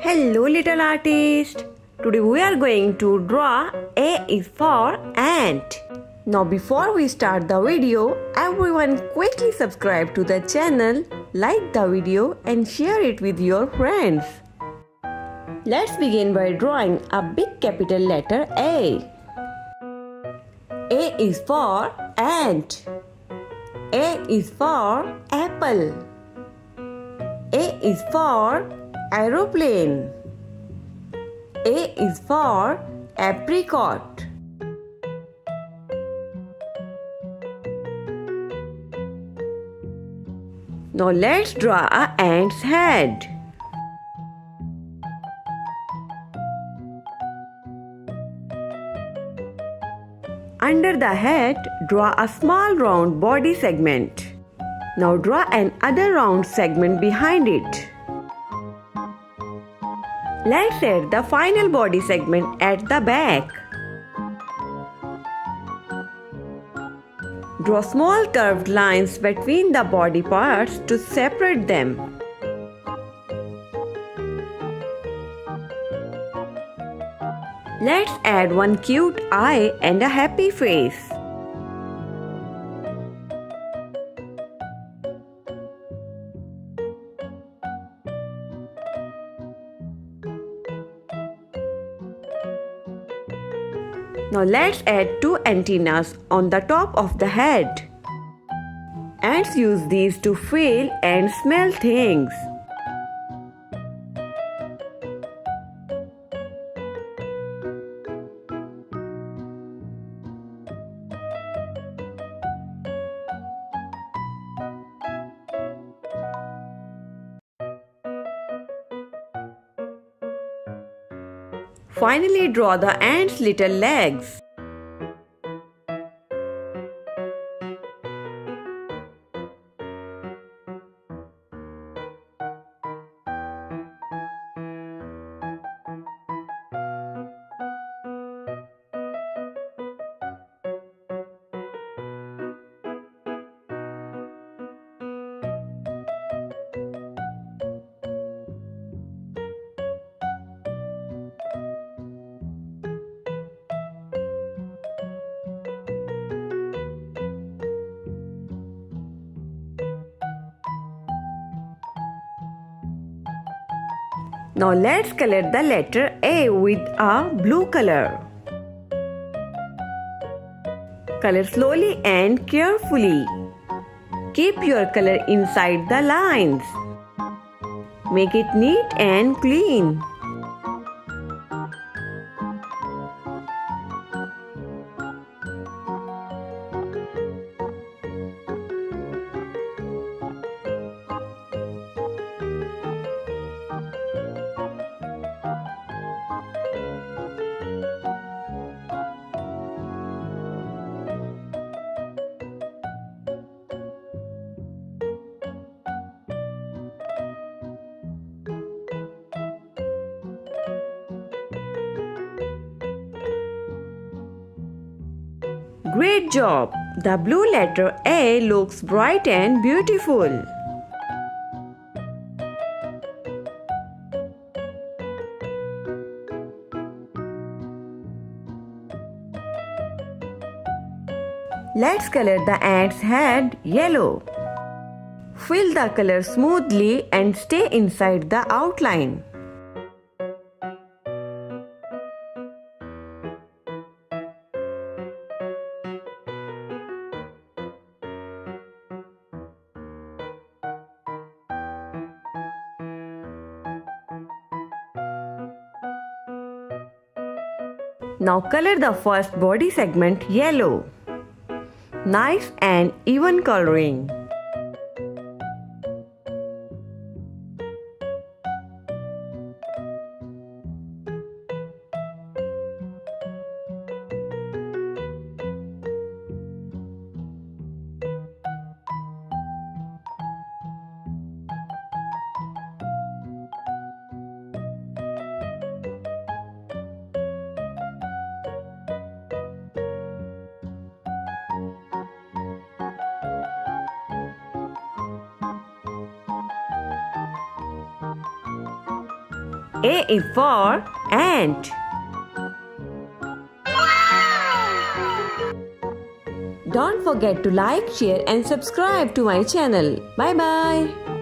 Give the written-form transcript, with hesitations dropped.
Hello little artist. Today we are going to draw A is for ant. Now before we start the video, everyone quickly subscribe to the channel, like the video and share it with your friends. Let's begin by drawing a big capital letter A. A is for ant. A is for apple. A is for aeroplane. A is for apricot. Now let's draw an ant's head. Under the head, draw a small round body segment. Now draw another round segment behind it. Let's add the final body segment at the back. Draw small curved lines between the body parts to separate them. Let's add one cute eye and a happy face. Now let's add two antennas on the top of the head. Ants use these to feel and smell things. Finally, draw the ant's little legs. Now let's color the letter A with a blue color. Color slowly and carefully. Keep your color inside the lines. Make it neat and clean. Great job! The blue letter A looks bright and beautiful. Let's color the ant's head yellow. Fill the color smoothly and stay inside the outline. Now color the first body segment yellow. Nice and even coloring. A is for ant. Don't forget to like, share and subscribe to my channel. Bye bye.